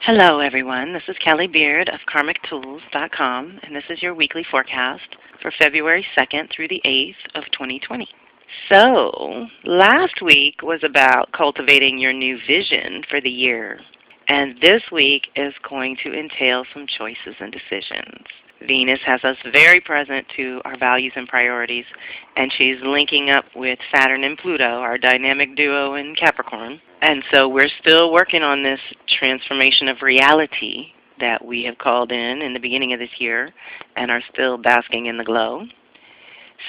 Hello everyone, this is Kelly Beard of KarmicTools.com, and this is your weekly forecast for February 2nd through the 8th of 2020. So, last week was about cultivating your new vision for the year, and this week is going to entail some choices and decisions. Venus has us very present to our values and priorities, and she's linking up with Saturn and Pluto, our dynamic duo in Capricorn. And so we're still working on this transformation of reality that we have called in the beginning of this year and are still basking in the glow.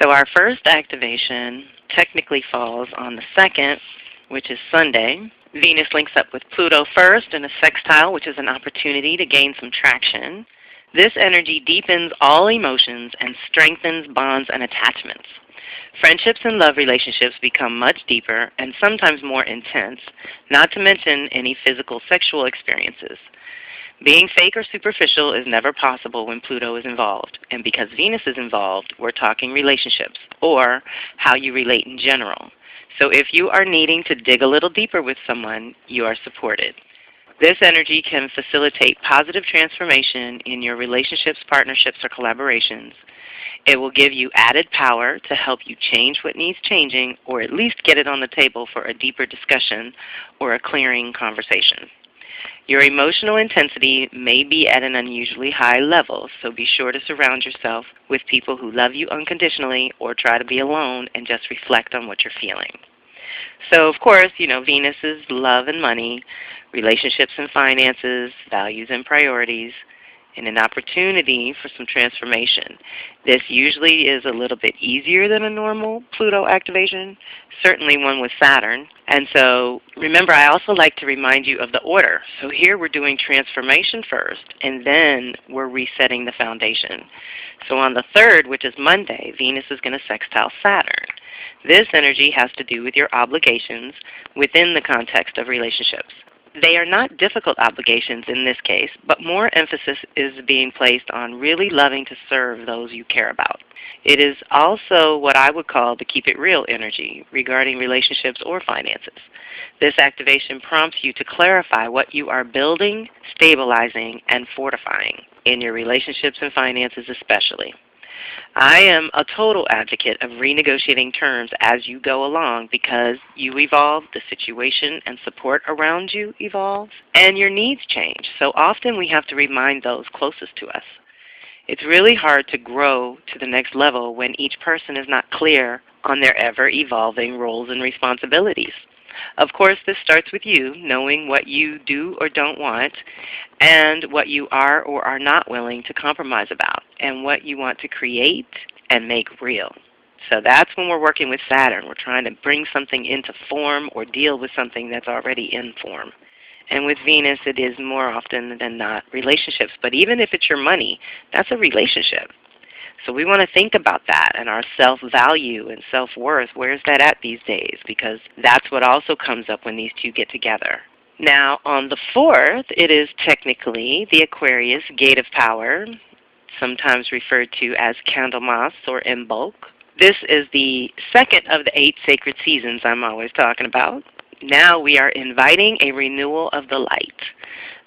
So our first activation technically falls on the 2nd, which is Sunday. Venus links up with Pluto first in a sextile, which is an opportunity to gain some traction. This energy deepens all emotions and strengthens bonds and attachments. Friendships and love relationships become much deeper and sometimes more intense, not to mention any physical sexual experiences. Being fake or superficial is never possible when Pluto is involved. And because Venus is involved, we're talking relationships or how you relate in general. So if you are needing to dig a little deeper with someone, you are supported. This energy can facilitate positive transformation in your relationships, partnerships, or collaborations. It will give you added power to help you change what needs changing, or at least get it on the table for a deeper discussion or a clearing conversation. Your emotional intensity may be at an unusually high level, so be sure to surround yourself with people who love you unconditionally, or try to be alone and just reflect on what you're feeling. So, of course, Venus is love and money, relationships and finances, values and priorities, and an opportunity for some transformation. This usually is a little bit easier than a normal Pluto activation, certainly one with Saturn. And so remember, I also like to remind you of the order. So here we're doing transformation first, and then we're resetting the foundation. So on the 3rd, which is Monday, Venus is going to sextile Saturn. This energy has to do with your obligations within the context of relationships. They are not difficult obligations in this case, but more emphasis is being placed on really loving to serve those you care about. It is also what I would call the keep it real energy regarding relationships or finances. This activation prompts you to clarify what you are building, stabilizing, and fortifying in your relationships and finances especially. I am a total advocate of renegotiating terms as you go along, because you evolve, the situation and support around you evolves, and your needs change. So often we have to remind those closest to us. It's really hard to grow to the next level when each person is not clear on their ever-evolving roles and responsibilities. Of course, this starts with you knowing what you do or don't want, and what you are or are not willing to compromise about, and what you want to create and make real. So that's when we're working with Saturn. We're trying to bring something into form or deal with something that's already in form. And with Venus, it is more often than not relationships. But even if it's your money, that's a relationship. So we want to think about that and our self-value and self-worth. Where's that at these days? Because that's what also comes up when these two get together. Now, on the 4th, it is technically the Aquarius Gate of Power, sometimes referred to as Candlemas or Imbolc. This is the 2nd of the 8 sacred seasons I'm always talking about. Now we are inviting a renewal of the light.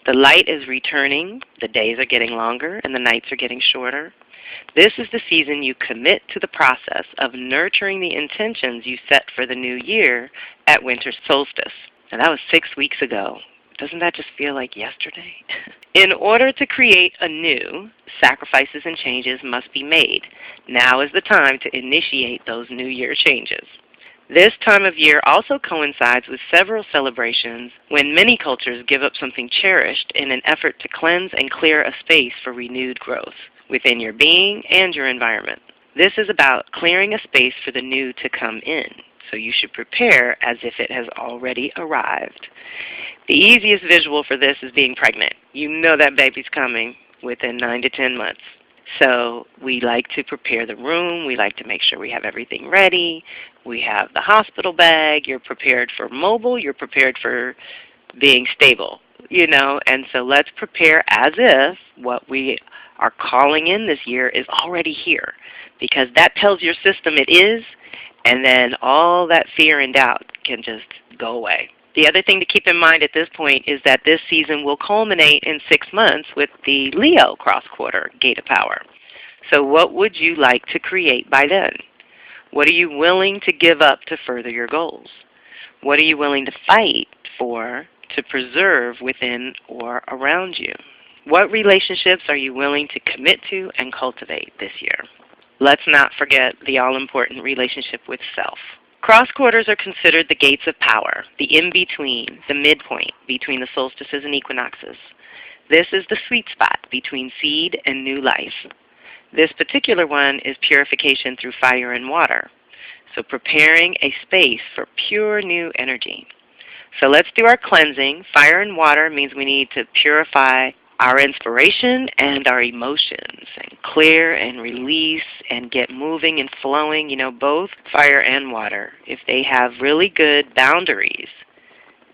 The light is returning, the days are getting longer, and the nights are getting shorter. This is the season you commit to the process of nurturing the intentions you set for the new year at winter solstice. And that was 6 weeks ago. Doesn't that just feel like yesterday? In order to create anew, sacrifices and changes must be made. Now is the time to initiate those New Year changes. This time of year also coincides with several celebrations when many cultures give up something cherished in an effort to cleanse and clear a space for renewed growth within your being and your environment. This is about clearing a space for the new to come in, so you should prepare as if it has already arrived. The easiest visual for this is being pregnant. You know that baby's coming within 9 to 10 months. So we like to prepare the room. We like to make sure we have everything ready. We have the hospital bag. You're prepared for mobile. You're prepared for being stable, And so let's prepare as if what we are calling in this year is already here, because that tells your system it is, and then all that fear and doubt can just go away. The other thing to keep in mind at this point is that this season will culminate in 6 months with the Leo cross-quarter gate of power. So what would you like to create by then? What are you willing to give up to further your goals? What are you willing to fight for to preserve within or around you? What relationships are you willing to commit to and cultivate this year? Let's not forget the all-important relationship with self. Cross quarters are considered the gates of power, the in-between, the midpoint between the solstices and equinoxes. This is the sweet spot between seed and new life. This particular one is purification through fire and water, so preparing a space for pure new energy. So let's do our cleansing. Fire and water means we need to purify our inspiration and our emotions and clear and release and get moving and flowing. You know, both fire and water, if they have really good boundaries,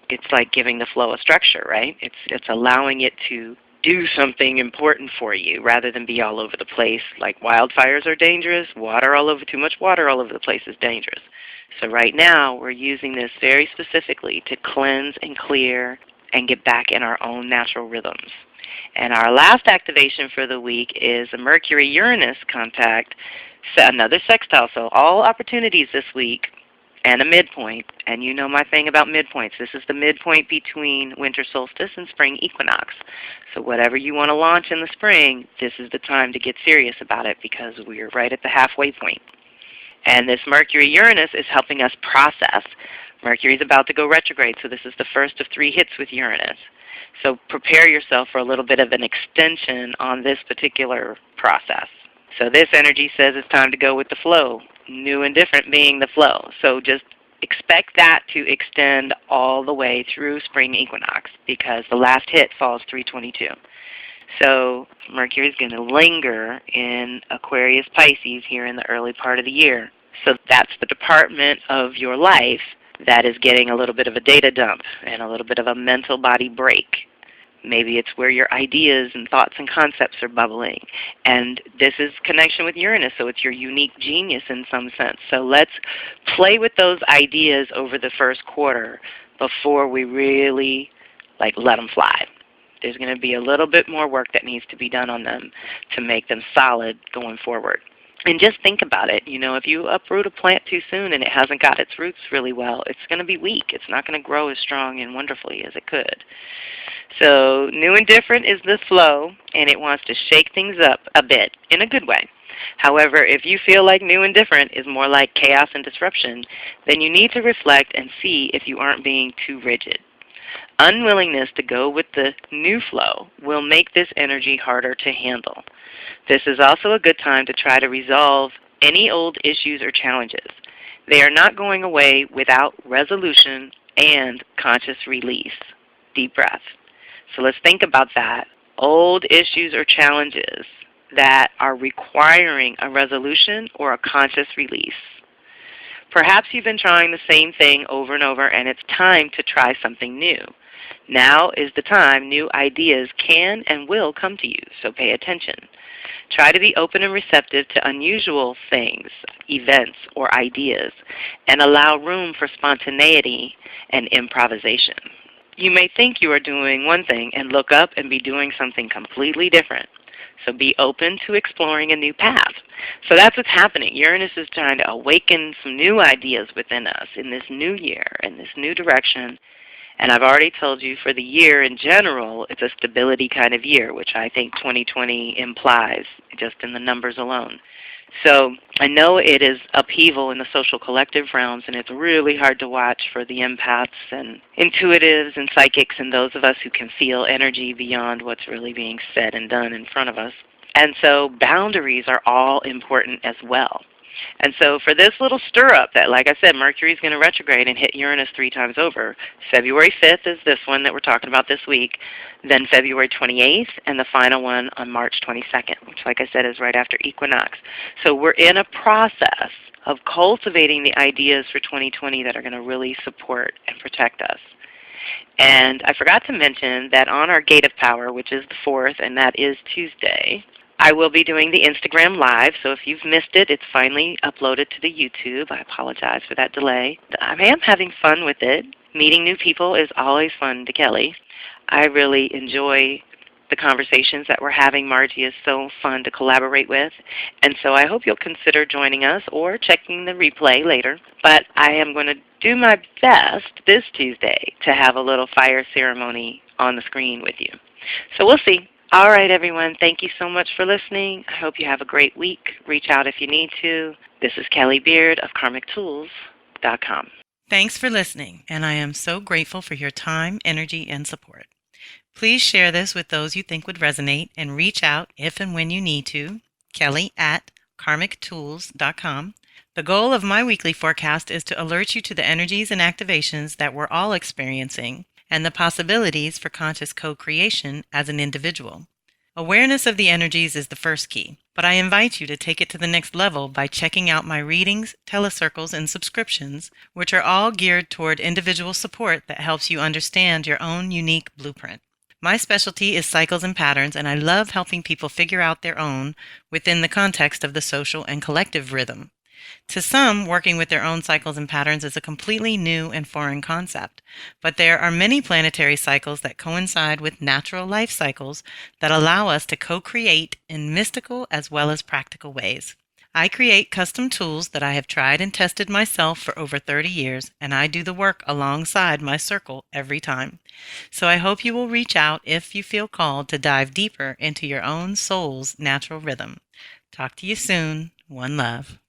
it's like giving the flow a structure, right? It's allowing it to do something important for you rather than be all over the place. Like wildfires are dangerous, too much water all over the place is dangerous. So right now we're using this very specifically to cleanse and clear and get back in our own natural rhythms. And our last activation for the week is a Mercury-Uranus contact, so another sextile. So all opportunities this week and a midpoint. And you know my thing about midpoints. This is the midpoint between winter solstice and spring equinox. So whatever you want to launch in the spring, this is the time to get serious about it because we're right at the halfway point. And this Mercury-Uranus is helping us process. Mercury is about to go retrograde, so this is the first of 3 hits with Uranus. So prepare yourself for a little bit of an extension on this particular process. So this energy says it's time to go with the flow, new and different being the flow. So just expect that to extend all the way through spring equinox because the last hit falls 3/22. So Mercury is going to linger in Aquarius Pisces here in the early part of the year. So that's the department of your life that is getting a little bit of a data dump and a little bit of a mental body break. Maybe it's where your ideas and thoughts and concepts are bubbling. And this is connection with Uranus, so it's your unique genius in some sense. So let's play with those ideas over the first quarter before we really let them fly. There's going to be a little bit more work that needs to be done on them to make them solid going forward. And just think about it. You know, if you uproot a plant too soon and it hasn't got its roots really well, it's going to be weak. It's not going to grow as strong and wonderfully as it could. So new and different is the flow, and it wants to shake things up a bit in a good way. However, if you feel like new and different is more like chaos and disruption, then you need to reflect and see if you aren't being too rigid. Unwillingness to go with the new flow will make this energy harder to handle. This is also a good time to try to resolve any old issues or challenges. They are not going away without resolution and conscious release. Deep breath. So let's think about that. Old issues or challenges that are requiring a resolution or a conscious release. Perhaps you've been trying the same thing over and over and it's time to try something new. Now is the time new ideas can and will come to you, so pay attention. Try to be open and receptive to unusual things, events, or ideas, and allow room for spontaneity and improvisation. You may think you are doing one thing and look up and be doing something completely different. So be open to exploring a new path. So that's what's happening. Uranus is trying to awaken some new ideas within us in this new year, in this new direction. And I've already told you for the year in general, it's a stability kind of year, which I think 2020 implies just in the numbers alone. So I know it is upheaval in the social collective realms, and it's really hard to watch for the empaths and intuitives and psychics and those of us who can feel energy beyond what's really being said and done in front of us. And so boundaries are all important as well. And so for this little stir-up that, like I said, Mercury is going to retrograde and hit Uranus 3 times over. February 5th is this one that we're talking about this week, then February 28th, and the final one on March 22nd, which, like I said, is right after equinox. So we're in a process of cultivating the ideas for 2020 that are going to really support and protect us. And I forgot to mention that on our Gate of Power, which is the 4th, and that is Tuesday, I will be doing the Instagram Live, so if you've missed it, it's finally uploaded to the YouTube. I apologize for that delay. I am having fun with it. Meeting new people is always fun to Kelly. I really enjoy the conversations that we're having. Margie is so fun to collaborate with, and so I hope you'll consider joining us or checking the replay later. But I am going to do my best this Tuesday to have a little fire ceremony on the screen with you. So we'll see. All right, everyone. Thank you so much for listening. I hope you have a great week. Reach out if you need to. This is Kelly Beard of KarmicTools.com. Thanks for listening, and I am so grateful for your time, energy, and support. Please share this with those you think would resonate and reach out if and when you need to. Kelly at KarmicTools.com. The goal of my weekly forecast is to alert you to the energies and activations that we're all experiencing and the possibilities for conscious co-creation as an individual. Awareness of the energies is the first key, but I invite you to take it to the next level by checking out my readings, telecircles, and subscriptions, which are all geared toward individual support that helps you understand your own unique blueprint. My specialty is cycles and patterns, and I love helping people figure out their own within the context of the social and collective rhythm. To some, working with their own cycles and patterns is a completely new and foreign concept, but there are many planetary cycles that coincide with natural life cycles that allow us to co-create in mystical as well as practical ways. I create custom tools that I have tried and tested myself for over 30 years, and I do the work alongside my circle every time. So I hope you will reach out if you feel called to dive deeper into your own soul's natural rhythm. Talk to you soon. One love.